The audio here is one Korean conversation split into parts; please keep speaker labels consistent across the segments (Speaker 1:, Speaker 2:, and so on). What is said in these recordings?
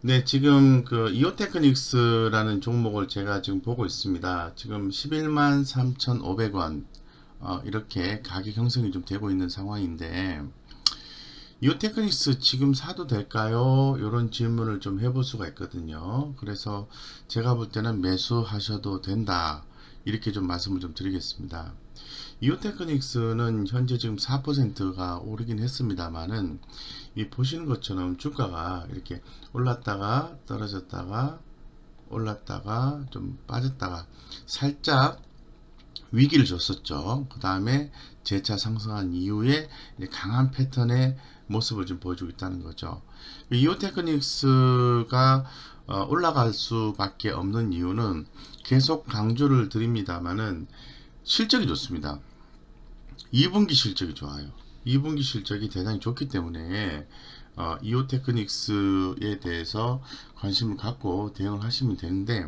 Speaker 1: 네, 지금 그 이오테크닉스라는 종목을 제가 지금 보고 있습니다. 지금 11만 3,500원 이렇게 가격 형성이 좀 되고 있는 상황인데 이오테크닉스 지금 사도 될까요? 이런 질문을 좀 해볼 수가 있거든요. 그래서 제가 볼 때는 매수하셔도 된다. 이렇게 좀 말씀을 좀 드리겠습니다. 이오테크닉스는 현재 지금 4%가 오르긴 했습니다만은 이 보시는 것처럼 주가가 이렇게 올랐다가 떨어졌다가 올랐다가 좀 빠졌다가 살짝 위기를 줬었죠. 그 다음에 재차 상승한 이후에 강한 패턴의 모습을 좀 보여주고 있다는 거죠. 이오테크닉스가 올라갈 수밖에 없는 이유는 계속 강조를 드립니다만은 실적이 좋습니다. 2분기 실적이 좋아요. 2분기 실적이 대단히 좋기 때문에 이오테크닉스에 대해서 관심을 갖고 대응을 하시면 되는데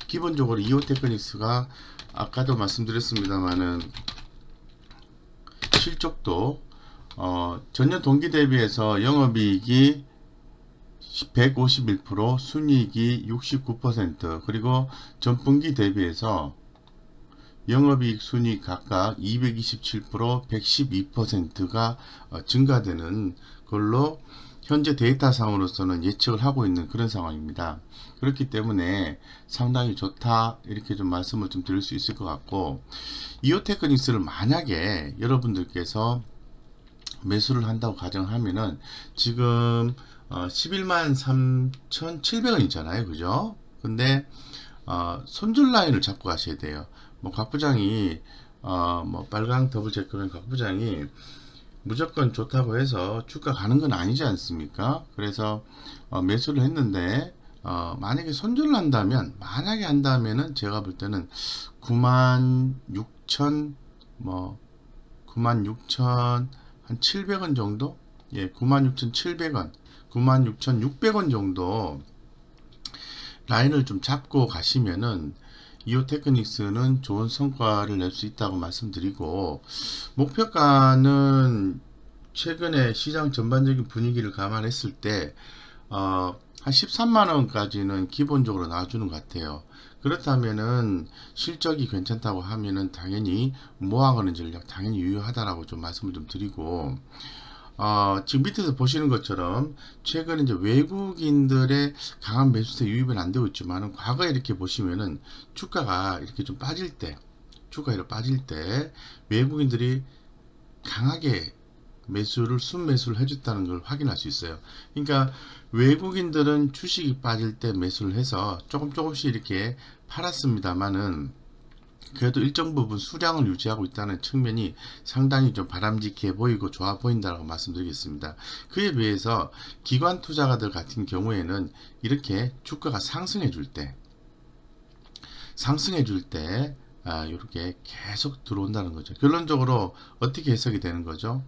Speaker 1: 기본적으로 이오테크닉스가 아까도 말씀드렸습니다만은 실적도 전년 동기 대비해서 영업이익이 151%, 순이익이 69%, 그리고 전분기 대비해서 영업이익 순이익 각각 227%, 112%가 증가되는 걸로 현재 데이터상으로서는 예측을 하고 있는 그런 상황입니다. 그렇기 때문에 상당히 좋다 이렇게 좀 말씀을 좀 드릴 수 있을 것 같고, 이오테크닉스를 만약에 여러분들께서 매수를 한다고 가정하면은 지금 11만 3,700원 있잖아요, 그죠? 근데 손절 라인을 잡고 가셔야 돼요. 뭐 각 부장이 뭐 빨강 더블 체크는 각 부장이 무조건 좋다고 해서 주가 가는 건 아니지 않습니까? 그래서 매수를 했는데 만약에 손절을 한다면 만약에 한다면은 제가 볼 때는 96,000 뭐 96,000 한 700원 정도? 예, 96,700원, 96,600원 정도 라인을 좀 잡고 가시면은 이오테크닉스는 좋은 성과를 낼 수 있다고 말씀드리고, 목표가는 최근에 시장 전반적인 분위기를 감안했을 때 한 13만원까지는 기본적으로 나와주는 것 같아요. 그렇다면은 실적이 괜찮다고 하면은 당연히 모아가는 전략 당연히 유효하다라고 좀 말씀을 좀 드리고, 지금 밑에서 보시는 것처럼 최근에 이제 외국인들의 강한 매수세 유입은 안 되고 있지만 과거에 이렇게 보시면은 주가가 이렇게 좀 빠질 때, 주가가 이렇게 빠질 때 외국인들이 강하게 순매수를 해줬다는 걸 확인할 수 있어요. 그러니까 외국인들은 주식이 빠질 때 매수를 해서 조금씩 이렇게 팔았습니다만은 그래도 일정 부분 수량을 유지하고 있다는 측면이 상당히 좀 바람직해 보이고 좋아 보인다고 말씀드리겠습니다. 그에 비해서 기관 투자가들 같은 경우에는 이렇게 주가가 상승해 줄 때 이렇게 계속 들어온다는 거죠. 결론적으로 어떻게 해석이 되는 거죠?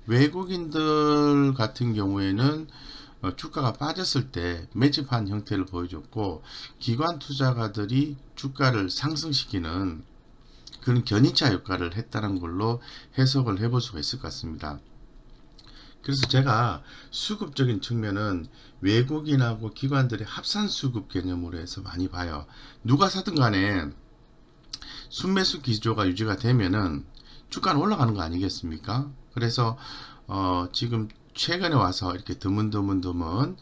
Speaker 1: 외국인들 같은 경우에는 주가가 빠졌을 때 매집한 형태를 보여줬고, 기관 투자가들이 주가를 상승시키는 그런 견인차 효과를 했다는 걸로 해석을 해볼 수가 있을 것 같습니다. 그래서 제가 수급적인 측면은 외국인하고 기관들의 합산 수급 개념으로 해서 많이 봐요. 누가 사든 간에 순매수 기조가 유지가 되면은 주가는 올라가는 거 아니겠습니까? 그래서 지금 최근에 와서 이렇게 드문드문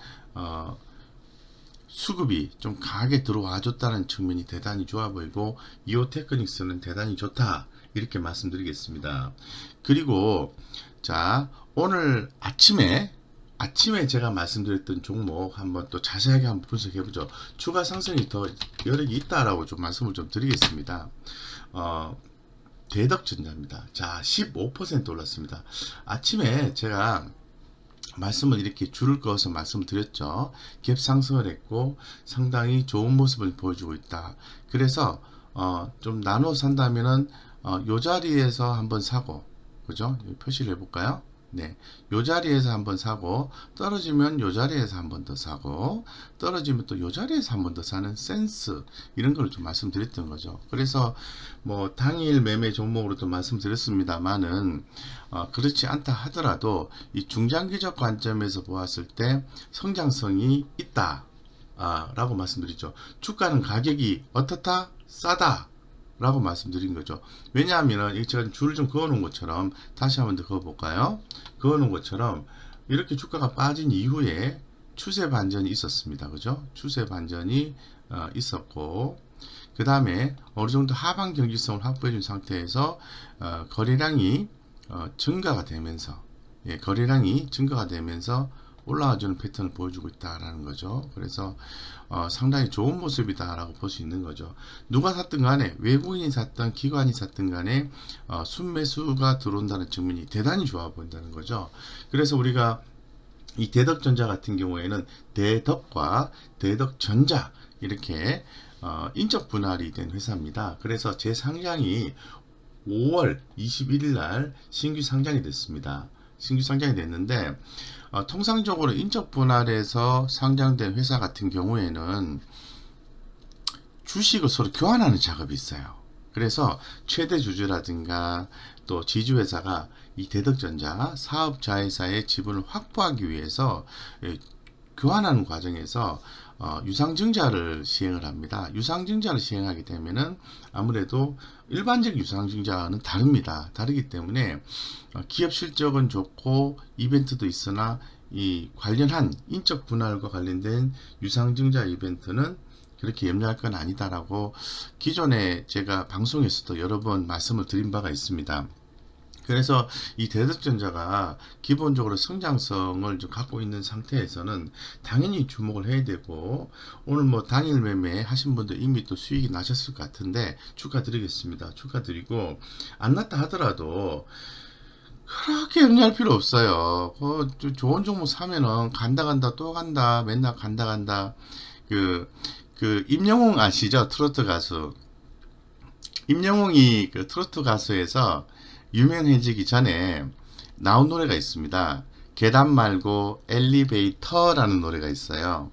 Speaker 1: 수급이 좀 강하게 들어와 줬다는 측면이 대단히 좋아 보이고, 이오테크닉스는 대단히 좋다 이렇게 말씀드리겠습니다. 그리고 자, 오늘 아침에 제가 말씀드렸던 종목 한번 또 자세하게 한번 분석해 보죠. 추가 상승이 더 여력이 있다라고 좀 말씀을 좀 드리겠습니다. 대덕전자입니다. 자, 15% 올랐습니다. 아침에 제가 말씀을 이렇게 줄을 그어서 말씀드렸죠. 갭 상승을 했고 상당히 좋은 모습을 보여주고 있다. 그래서 좀 나눠 산다면은 요 자리에서 한번 사고, 그죠? 표시를 해볼까요? 네, 요 자리에서 한번 사고, 떨어지면 요 자리에서 한번 더 사고, 떨어지면 또 요 자리에서 한번 더 사는 센스, 이런 걸 좀 말씀드렸던 거죠. 그래서 뭐 당일 매매 종목으로도 말씀드렸습니다만은 그렇지 않다 하더라도 이 중장기적 관점에서 보았을 때 성장성이 있다, 라고 말씀드리죠. 주가는 가격이 어떻다? 싸다. 라고 말씀드린 거죠. 왜냐하면 제가 줄을 좀 그어 놓은 것처럼 다시 한번 더 그어 볼까요? 그어 놓은 것처럼 이렇게 주가가 빠진 이후에 추세 반전이 있었습니다. 그죠? 추세 반전이 있었고, 그 다음에 어느 정도 하방 경직성을 확보해 준 상태에서 거래량이 증가가 되면서, 거래량이 증가가 되면서 올라와주는 패턴을 보여주고 있다라는 거죠. 그래서 상당히 좋은 모습이다라고 볼 수 있는 거죠. 누가 샀든 간에, 외국인이 샀든 기관이 샀든 간에 순매수가 들어온다는 측면이 대단히 좋아 보인다는 거죠. 그래서 우리가 이 대덕전자 같은 경우에는 대덕과 대덕전자 이렇게 인적 분할이 된 회사입니다. 그래서 제 상장이 5월 21일 날 신규 상장이 됐습니다. 신규 상장이 됐는데 통상적으로 인적 분할에서 상장된 회사 같은 경우에는 주식을 서로 교환하는 작업이 있어요. 그래서 최대 주주라든가 또 지주회사가 이 대덕전자 사업자회사의 지분을 확보하기 위해서 교환하는 과정에서 유상증자를 시행을 합니다. 유상증자를 시행하게 되면은 아무래도 일반적 유상증자는 다릅니다. 다르기 때문에 기업 실적은 좋고 이벤트도 있으나 이 관련한 인적 분할과 관련된 유상증자 이벤트는 그렇게 염려할 건 아니다라고 기존에 제가 방송에서도 여러 번 말씀을 드린 바가 있습니다. 그래서 이 대덕전자가 기본적으로 성장성을 좀 갖고 있는 상태에서는 당연히 주목을 해야 되고, 오늘 뭐 당일 매매 하신 분들 이미 또 수익이 나셨을 것 같은데 축하드리겠습니다. 축하드리고, 안 났다 하더라도 그렇게 염려할 필요 없어요. 좋은 종목 사면은 간다 또 간다, 맨날 간다. 임영웅 아시죠? 트로트 가수. 임영웅이 그 트로트 가수에서 유명해지기 전에 나온 노래가 있습니다. 계단 말고 엘리베이터라는 노래가 있어요.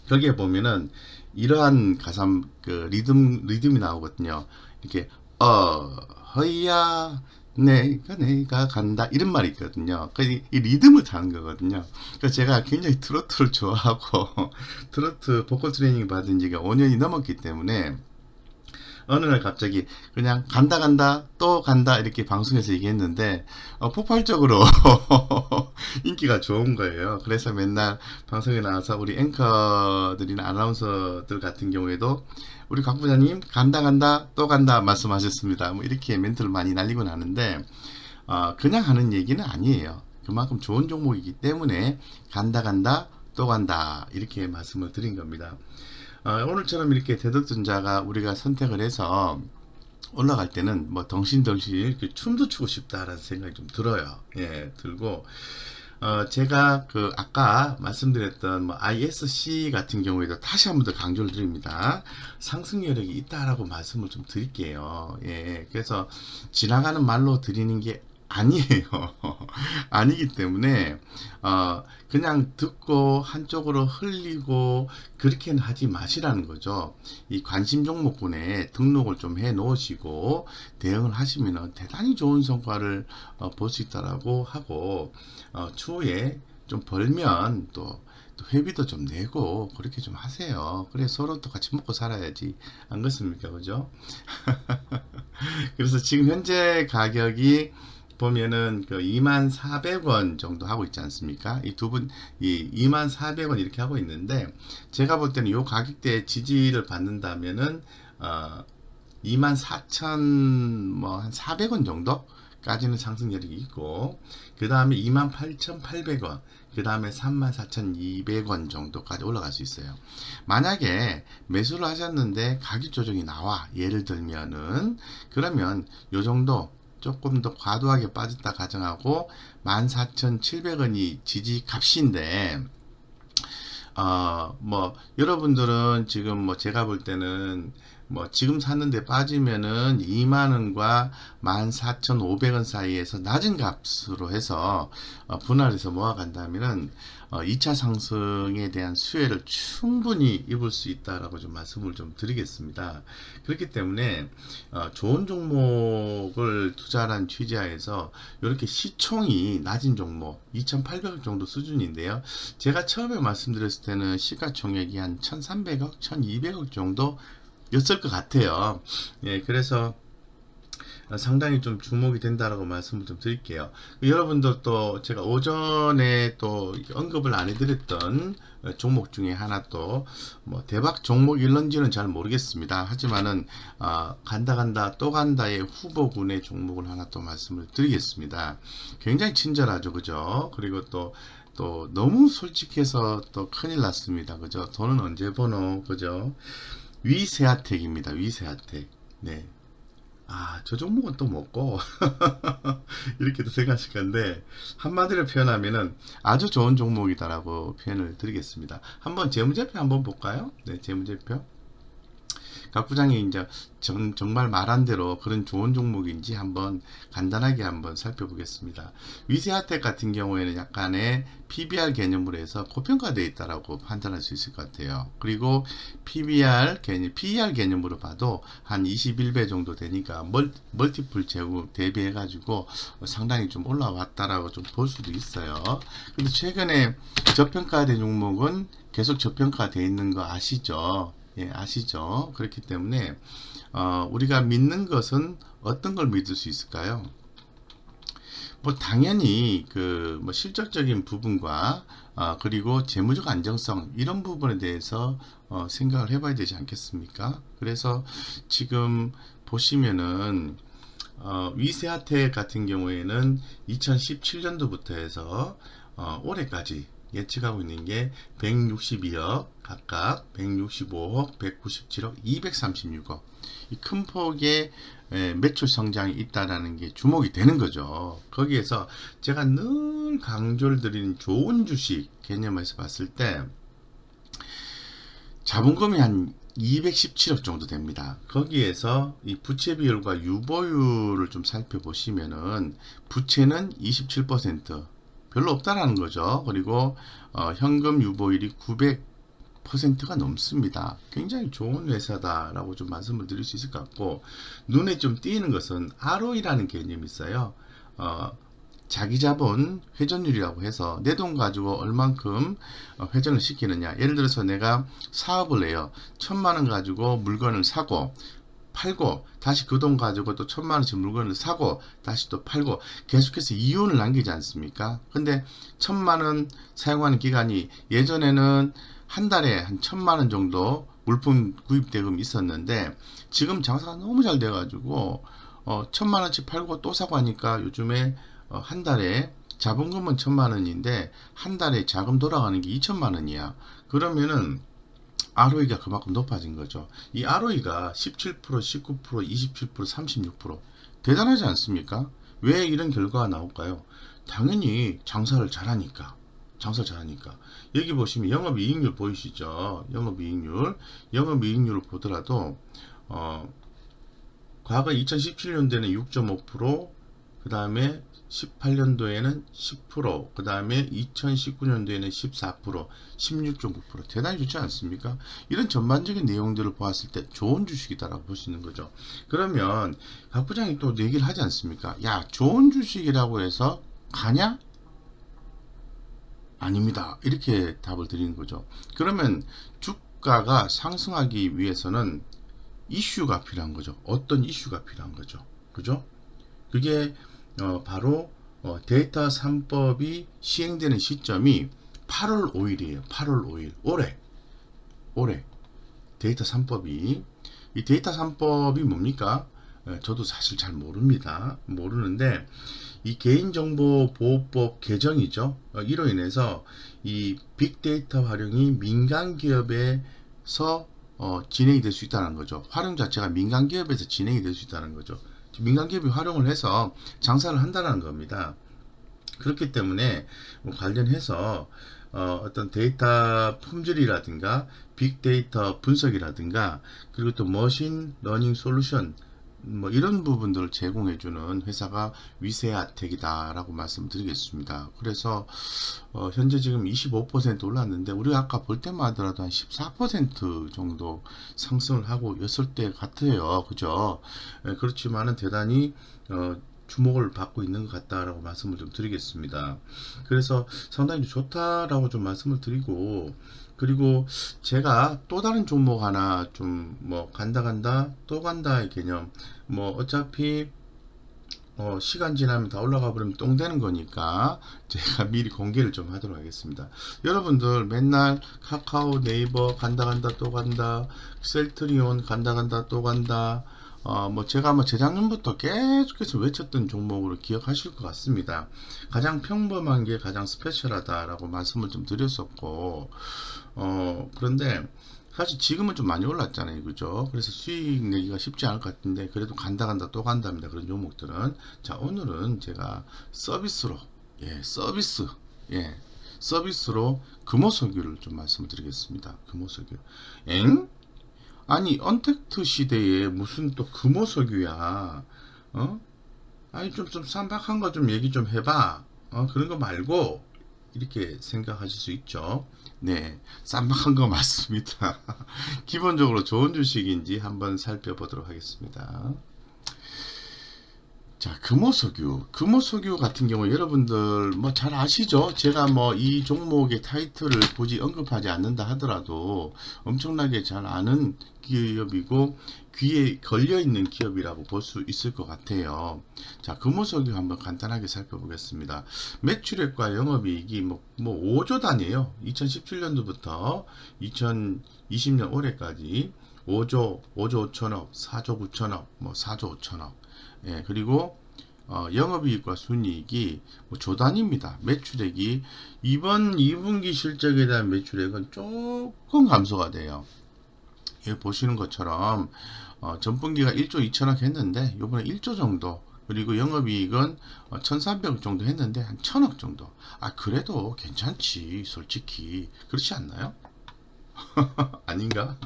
Speaker 1: 거기에 보면은 이러한 가사 리듬이 나오거든요. 이렇게 허이야 내가 간다 이런 말이 있거든요. 이 리듬을 타는 거거든요. 그래서 제가 굉장히 트로트를 좋아하고 트로트 보컬 트레이닝 받은 지가 5년이 넘었기 때문에 어느 날 갑자기 그냥 간다 또 간다 이렇게 방송에서 얘기했는데 폭발적으로 인기가 좋은 거예요. 그래서 맨날 방송에 나와서 우리 앵커들이나 아나운서들 같은 경우에도 우리 곽 부장님 간다 또 간다 말씀하셨습니다. 뭐 이렇게 멘트를 많이 날리곤 하는데 그냥 하는 얘기는 아니에요. 그만큼 좋은 종목이기 때문에 간다 또 간다 이렇게 말씀을 드린 겁니다. 오늘처럼 이렇게 대덕전자가 우리가 선택을 해서 올라갈 때는 뭐 덩실덩실 춤도 추고 싶다라는 생각이 좀 들어요. 들고 제가 아까 말씀드렸던 뭐 ISC 같은 경우에도 다시 한 번 더 강조를 드립니다. 상승 여력이 있다라고 말씀을 좀 드릴게요. 그래서 지나가는 말로 드리는 게 아니에요. 아니기 때문에 그냥 듣고 한쪽으로 흘리고 그렇게는 하지 마시라는 거죠. 이 관심 종목군에 등록을 좀 해 놓으시고 대응을 하시면 대단히 좋은 성과를 볼 수 있다라고 하고, 추후에 좀 벌면 또 회비도 좀 내고 그렇게 좀 하세요. 그래 서로 또 같이 먹고 살아야지, 안 그렇습니까? 그죠? 그래서 지금 현재 가격이 보면은 24,400원 정도 하고 있지 않습니까? 이 24,400원 이렇게 하고 있는데, 제가 볼 때는 이 가격대에 지지를 받는다면은 24,400원 정도까지는 상승 여력이 있고, 그 다음에 28,800원, 그 다음에 34,200원 정도까지 올라갈 수 있어요. 만약에 매수를 하셨는데 가격 조정이 나와, 예를 들면은, 그러면 요 정도 조금 더 과도하게 빠졌다 가정하고 14,700원이 지지 값인데, 뭐 여러분들은 지금 뭐 제가 볼 때는 뭐 지금 샀는데 빠지면은 2만원과 14,500원 사이에서 낮은 값으로 해서 분할해서 모아간다면은 2차 상승에 대한 수혜를 충분히 입을 수 있다라고 좀 말씀을 좀 드리겠습니다. 그렇기 때문에 좋은 종목을 투자하는 취지하에서 이렇게 시총이 낮은 종목 2,800억 정도 수준인데요. 제가 처음에 말씀드렸을 때는 시가총액이 한 1,300억, 1,200억 정도 였을 것 같아요. 예, 그래서 상당히 좀 주목이 된다라고 말씀을 좀 드릴게요. 여러분들 또 제가 오전에 또 언급을 안 해드렸던 종목 중에 하나 또 뭐 대박 종목일런지는 잘 모르겠습니다. 하지만은 간다 또 간다의 후보군의 종목을 하나 또 말씀을 드리겠습니다. 굉장히 친절하죠, 그죠? 그리고 또 너무 솔직해서 또 큰일 났습니다, 그죠? 돈은 언제 버노, 그죠? 위세아텍입니다. 위세아텍. 네. 저 종목은 또 먹고 이렇게도 생각하실 건데 한마디로 표현하면은 아주 좋은 종목이다라고 표현을 드리겠습니다. 한번 재무제표 한번 볼까요? 네, 재무제표. 각 부장이 이제 정말 말한 대로 그런 좋은 종목인지 한번 간단하게 한번 살펴보겠습니다. 위세아텍 같은 경우에는 약간의 PBR 개념으로 해서 고평가되어 있다라고 판단할 수 있을 것 같아요. 그리고 PBR 개념, PER 개념으로 봐도 한 21배 정도 되니까 멀티플 제곱 대비해 가지고 상당히 좀 올라왔다라고 좀 볼 수도 있어요. 근데 최근에 저평가된 종목은 계속 저평가되어 있는 거 아시죠? 예, 아시죠? 그렇기 때문에 우리가 믿는 것은 어떤 걸 믿을 수 있을까요? 뭐 당연히 그 뭐 실적적인 부분과 그리고 재무적 안정성 이런 부분에 대해서 생각을 해봐야 되지 않겠습니까? 그래서 지금 보시면은 위세아텍 같은 경우에는 2017년도부터 해서 올해까지 예측하고 있는 게 162억 각각 165억 197억 236억 이 큰 폭의 매출 성장이 있다라는 게 주목이 되는 거죠. 거기에서 제가 늘 강조를 드리는 좋은 주식 개념에서 봤을 때 자본금이 한 217억 정도 됩니다. 거기에서 이 부채 비율과 유보율을 좀 살펴보시면은 부채는 27% 별로 없다라는 거죠. 그리고 현금 유보율이 900%가 넘습니다. 굉장히 좋은 회사다라고 좀 말씀을 드릴 수 있을 것 같고 눈에 좀 띄는 것은 ROE라는 개념이 있어요. 자기 자본 회전율이라고 해서 내 돈 가지고 얼만큼 회전을 시키느냐. 예를 들어서 내가 사업을 해요. 1,000만원 가지고 물건을 사고 팔고 다시 그 돈 가지고 또 1,000만원씩 물건을 사고 다시 또 팔고 계속해서 이윤을 남기지 않습니까? 근데 1,000만원 사용하는 기간이 예전에는 한 달에 한 1,000만원 정도 물품 구입 대금이 있었는데 지금 장사가 너무 잘 돼가지고 1,000만원씩 팔고 또 사고 하니까 요즘에 한 달에 자본금은 1,000만원인데 한 달에 자금 돌아가는 게 2,000만원이야. 그러면은 ROE가 그만큼 높아진 거죠. 이 ROE가 17%, 19%, 27%, 36% 대단하지 않습니까? 왜 이런 결과가 나올까요? 당연히 장사를 잘하니까. 여기 보시면 영업이익률 보이시죠? 영업이익률을 보더라도 과거 2017년도에는 6.5%, 그 다음에 18년도에는 10%, 그 다음에 2019년도에는 14%, 16.9% 대단히 좋지 않습니까? 이런 전반적인 내용들을 보았을 때 좋은 주식이다라고 볼 수 있는 거죠. 그러면 각 부장이 또 얘기를 하지 않습니까? 야, 좋은 주식이라고 해서 가냐? 아닙니다. 이렇게 답을 드리는 거죠. 그러면 주가가 상승하기 위해서는 이슈가 필요한 거죠. 어떤 이슈가 필요한 거죠. 그죠? 그게 바로 데이터 3법이 시행되는 시점이 8월 5일이에요. 8월 5일. 올해 데이터 3법이 이 데이터 3법이 뭡니까? 저도 사실 잘 모르는데 이 개인정보보호법 개정이죠. 이로 인해서 이 빅데이터 활용이 민간 기업에서 진행이 될 수 있다는 거죠. 활용 자체가 민간 기업에서 진행이 될 수 있다는 거죠. 민간 기업이 활용을 해서 장사를 한다는 겁니다. 그렇기 때문에 관련해서 어떤 데이터 품질이라든가 빅데이터 분석이라든가 그리고 또 머신 러닝 솔루션 뭐 이런 부분들을 제공해주는 회사가 위세아텍이다라고 말씀드리겠습니다. 그래서 현재 지금 25% 올랐는데 우리가 아까 볼 때만 하더라도 한 14% 정도 상승을 하고 있을 때 같아요. 그죠? 그렇지만은 대단히 주목을 받고 있는 것 같다라고 말씀을 좀 드리겠습니다. 그래서 상당히 좋다라고 좀 말씀을 드리고, 그리고 제가 또 다른 종목 하나 좀 뭐 간다 간다 또 간다의 개념, 뭐 어차피 시간 지나면 다 올라가 버리면 똥 되는 거니까 제가 미리 공개를 좀 하도록 하겠습니다. 여러분들 맨날 카카오, 네이버 간다 간다 또 간다, 셀트리온 간다 간다 또 간다, 뭐 제가 뭐 재작년부터 계속해서 외쳤던 종목으로 기억하실 것 같습니다. 가장 평범한 게 가장 스페셜하다라고 말씀을 좀 드렸었고, 그런데 사실 지금은 좀 많이 올랐잖아요. 그죠? 그래서 수익 내기가 쉽지 않을 것 같은데, 그래도 간다 간다 또 간답니다. 그런 종목들은. 자, 오늘은 제가 서비스로, 서비스, 서비스로 금호석유를 좀 말씀을 드리겠습니다. 금호석유. 엥? 아니, 언택트 시대에 무슨 또 금호석유야? 아니, 좀 쌈박한 거 좀 얘기 좀 해봐. 그런 거 말고, 이렇게 생각하실 수 있죠. 네, 쌈박한 거 맞습니다. 기본적으로 좋은 주식인지 한번 살펴보도록 하겠습니다. 자, 금호석유 같은 경우 여러분들 뭐 잘 아시죠? 제가 뭐 이 종목의 타이틀을 굳이 언급하지 않는다 하더라도 엄청나게 잘 아는 기업이고 귀에 걸려 있는 기업이라고 볼 수 있을 것 같아요. 자, 금호석유 한번 간단하게 살펴보겠습니다. 매출액과 영업이익이 뭐 5조 단위예요. 2017년도부터 2020년 올해까지 5조 5천억, 4조 9천억, 뭐 4조 5천억. 그리고 영업이익과 순이익이 뭐 조단입니다. 매출액이 이번 2분기 실적에 대한 매출액은 조금 감소가 돼요. 여기 보시는 것처럼 전분기가 1조 2천억 했는데 이번에 1조 정도, 그리고 영업이익은 1300억 정도 했는데 한 1000억 정도. 그래도 괜찮지 솔직히. 그렇지 않나요? 아닌가?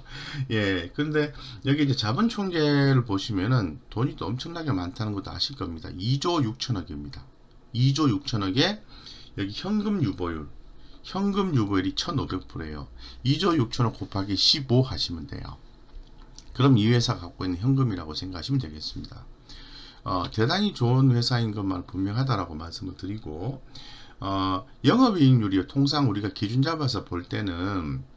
Speaker 1: 근데 여기 이제 자본 총계를 보시면은 돈이 또 엄청나게 많다는 것도 아실 겁니다. 2조 6천억입니다. 2조 6천억에 여기 현금 유보율이 1500%예요. 2조 6천억 곱하기 15 하시면 돼요. 그럼 이 회사 갖고 있는 현금이라고 생각하시면 되겠습니다. 대단히 좋은 회사인 것만 분명하다라고 말씀을 드리고, 영업이익률이 통상 우리가 기준 잡아서 볼 때는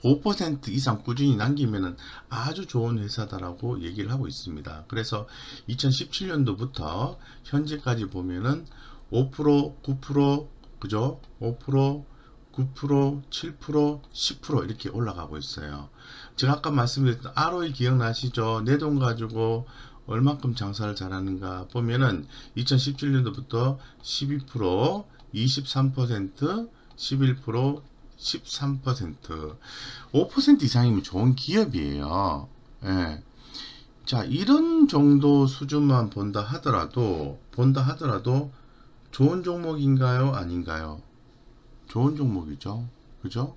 Speaker 1: 5% 이상 꾸준히 남기면은 아주 좋은 회사다라고 얘기를 하고 있습니다. 그래서 2017년도부터 현재까지 보면은 5%, 9%, 그죠? 5%, 9%, 7%, 10% 이렇게 올라가고 있어요. 제가 아까 말씀드렸던 ROE 기억나시죠? 내 돈 가지고 얼만큼 장사를 잘하는가 보면은 2017년도부터 12%, 23%, 11%, 13%, 5% 이상이면 좋은 기업이에요. 자, 이런 정도 수준만 본다 하더라도 좋은 종목인가요? 아닌가요? 좋은 종목이죠. 그죠?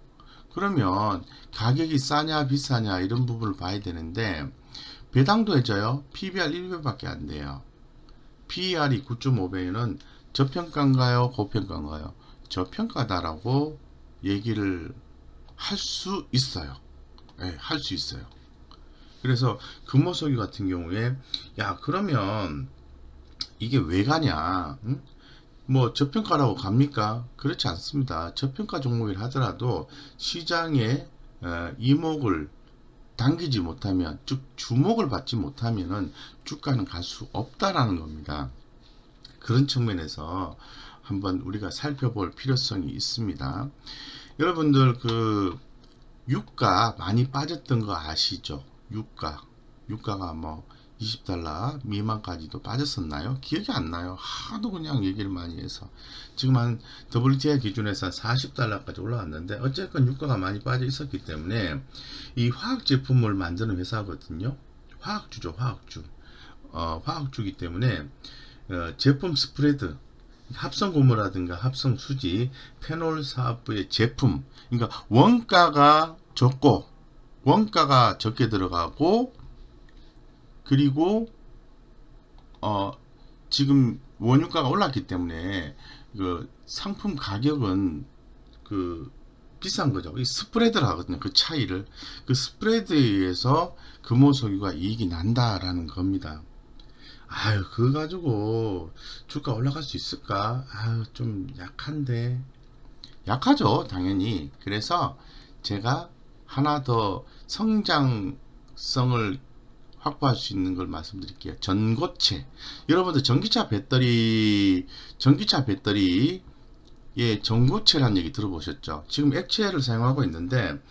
Speaker 1: 그러면 가격이 싸냐 비싸냐 이런 부분을 봐야 되는데, 배당도 해져요. PBR 1배밖에 안 돼요. PER이 9.5배는 저평가인가요? 고평가인가요? 저평가다라고 얘기를 할 수 있어요. 할 수 있어요. 그래서 금호석유 같은 경우에 그러면 이게 왜 가냐? 응? 뭐 저평가라고 갑니까? 그렇지 않습니다. 저평가 종목이라 하더라도 시장에 이목을 당기지 못하면, 즉 주목을 받지 못하면은 주가는 갈 수 없다라는 겁니다. 그런 측면에서 한번 우리가 살펴볼 필요성이 있습니다. 여러분들 유가 많이 빠졌던 거 아시죠? 유가가 뭐 $20 미만까지도 빠졌었나요? 기억이 안 나요. 하도 그냥 얘기를 많이 해서. 지금 한 WTI 기준에서 $40까지 올라왔는데, 어쨌건 유가가 많이 빠져 있었기 때문에 이 화학 제품을 만드는 회사거든요. 화학주죠, 화학주. 화학주기 때문에 제품 스프레드, 합성 고무라든가 합성 수지, 페놀 사업부의 제품, 그러니까 원가가 적고 원가가 적게 들어가고 그리고 지금 원유가가 올랐기 때문에 그 상품 가격은 그 비싼 거죠. 이 스프레드를 하거든요. 그 차이를 그 스프레드에 의해서 금호석유가 이익이 난다라는 겁니다. 아유, 그거 가지고 주가 올라갈 수 있을까? 아유, 좀 약한데. 약하죠, 당연히. 그래서 제가 하나 더 성장성을 확보할 수 있는 걸 말씀드릴게요. 전고체. 여러분들 전기차 배터리, 예, 전고체라는 얘기 들어보셨죠? 지금 액체를 사용하고 있는데,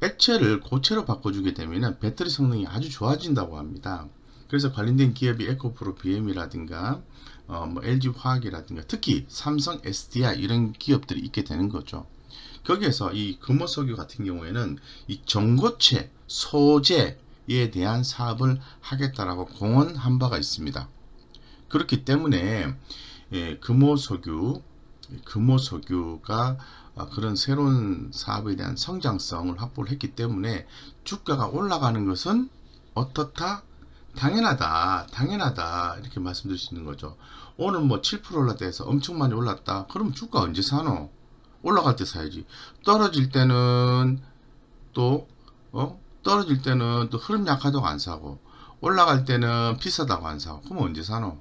Speaker 1: 액체를 고체로 바꿔주게 되면 배터리 성능이 아주 좋아진다고 합니다. 그래서 관련된 기업이 에코프로 BM이라든가 뭐 LG 화학이라든가 특히 삼성 SDI 이런 기업들이 있게 되는 거죠. 거기에서 이 금호석유 같은 경우에는 이 전고체 소재에 대한 사업을 하겠다라고 공언한 바가 있습니다. 그렇기 때문에 예, 금호석유가 그런 새로운 사업에 대한 성장성을 확보를 했기 때문에 주가가 올라가는 것은 어떻다? 당연하다 이렇게 말씀드릴 수 있는 거죠. 오늘 뭐 7% 올랐다 해서 엄청 많이 올랐다. 그럼 주가 언제 사노? 올라갈 때 사야지. 떨어질 때는 또 떨어질 때는 또 흐름 약하다고 안 사고 올라갈 때는 비싸다고 안 사고 그럼 언제 사노?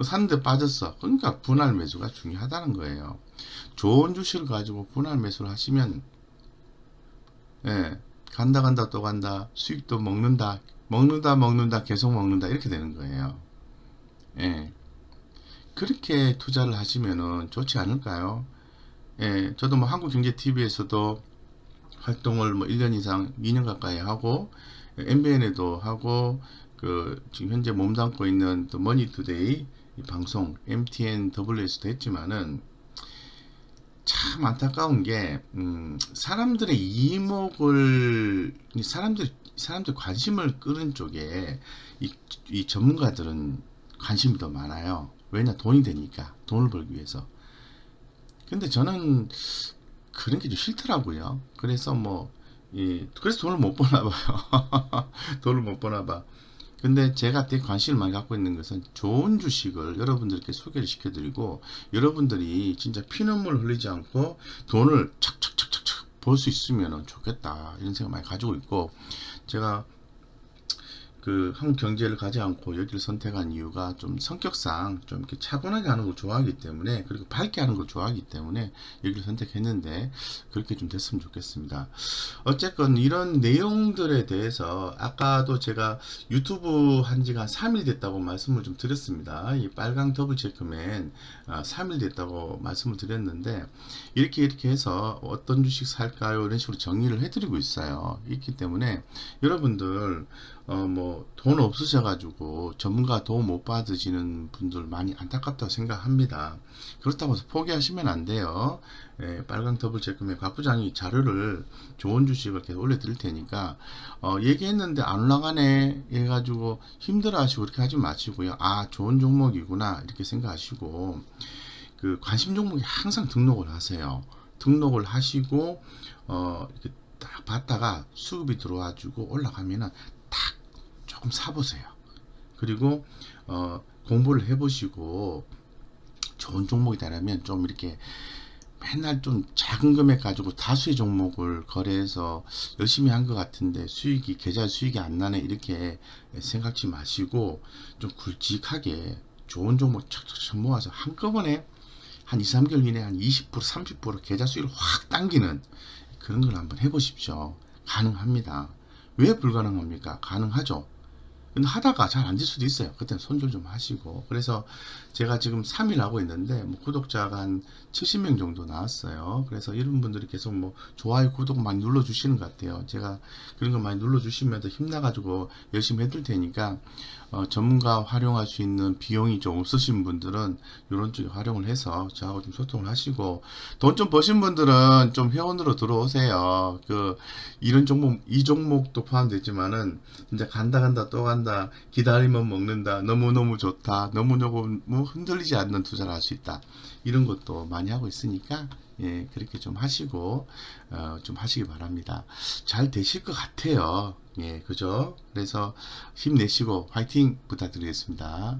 Speaker 1: 샀는데 빠졌어. 그러니까 분할 매수가 중요하다는 거예요. 좋은 주식을 가지고 분할 매수를 하시면 예, 간다 또 간다 수익도 먹는다 계속 먹는다 이렇게 되는 거예요. 예, 그렇게 투자를 하시면은 좋지 않을까요? 예, 저도 뭐 한국경제TV에서도 활동을 뭐 1년 이상 2년 가까이 하고 MBN에도 하고 그 지금 현재 몸담고 있는 또 머니투데이 방송 MTNW에서도 했지만은 참 안타까운 게 사람들의 이목을 사람들 관심을 끄는 쪽에 이 전문가들은 관심이 더 많아요. 왜냐 돈이 되니까 돈을 벌기 위해서. 근데 저는 그런 게 좀 싫더라고요. 그래서 그래서 돈을 못 버나 봐요. 돈을 못 버나 봐. 근데 제가 되게 관심을 많이 갖고 있는 것은 좋은 주식을 여러분들께 소개를 시켜드리고 여러분들이 진짜 피눈물 흘리지 않고 돈을 착착착착착 벌 수 있으면 좋겠다 이런 생각 많이 가지고 있고 제가 그 한국 경제를 가지 않고 여기를 선택한 이유가 좀 성격상 좀 이렇게 차분하게 하는 걸 좋아하기 때문에 그리고 밝게 하는 걸 좋아하기 때문에 여기를 선택했는데 그렇게 좀 됐으면 좋겠습니다. 어쨌건 이런 내용들에 대해서 아까도 제가 유튜브 한 지가 3일 됐다고 말씀을 좀 드렸습니다. 이 빨강 더블 체크맨 3일 됐다고 말씀을 드렸는데 이렇게 해서 어떤 주식 살까요? 이런 식으로 정리를 해드리고 있어요. 있기 때문에 여러분들 돈 없으셔가지고 전문가 도움 못 받으시는 분들 많이 안타깝다고 생각합니다. 그렇다고 해서 포기하시면 안 돼요. 예, 빨강 더블 체크맨 곽 부장이 자료를 좋은 주식을 계속 올려드릴 테니까 얘기했는데 안 올라가네 해가지고 힘들어하시고 그렇게 하지 마시고요. 아 좋은 종목이구나 이렇게 생각하시고 그 관심 종목에 항상 등록을 하세요. 등록을 하시고 이렇게 딱 봤다가 수급이 들어와주고 올라가면은 탁 조금 사보세요. 그리고 공부를 해보시고 좋은 종목이다라면 좀 이렇게 맨날 좀 작은 금액 가지고 다수의 종목을 거래해서 열심히 한 것 같은데 계좌 수익이 안 나네 이렇게 생각지 마시고 좀 굵직하게 좋은 종목 착착착 모아서 한꺼번에 한 2, 3개월 이내에 한 20%, 30% 계좌 수익을 확 당기는 그런 걸 한번 해보십시오. 가능합니다. 왜 불가능합니까? 가능하죠. 근데 하다가 잘 안 될 수도 있어요. 그때는 손절 좀 하시고. 그래서 제가 지금 3일 하고 있는데 구독자가 한 70명 정도 나왔어요. 그래서 이런 분들이 계속 좋아요, 구독 많이 눌러주시는 것 같아요. 제가 그런 거 많이 눌러주시면 더 힘나가지고 열심히 해드릴 테니까 전문가 활용할 수 있는 비용이 좀 없으신 분들은 이런 쪽에 활용을 해서 저하고 좀 소통을 하시고 돈 좀 버신 분들은 좀 회원으로 들어오세요. 이런 종목, 이 종목도 포함되지만은 진짜 간다 또 간다 산다, 기다리면 먹는다, 너무너무 좋다, 너무너무 뭐 흔들리지 않는 투자를 할 수 있다, 이런 것도 많이 하고 있으니까 예, 그렇게 좀 하시고 좀 하시기 바랍니다. 잘 되실 것 같아요. 예, 그죠? 그래서 힘내시고 화이팅 부탁드리겠습니다.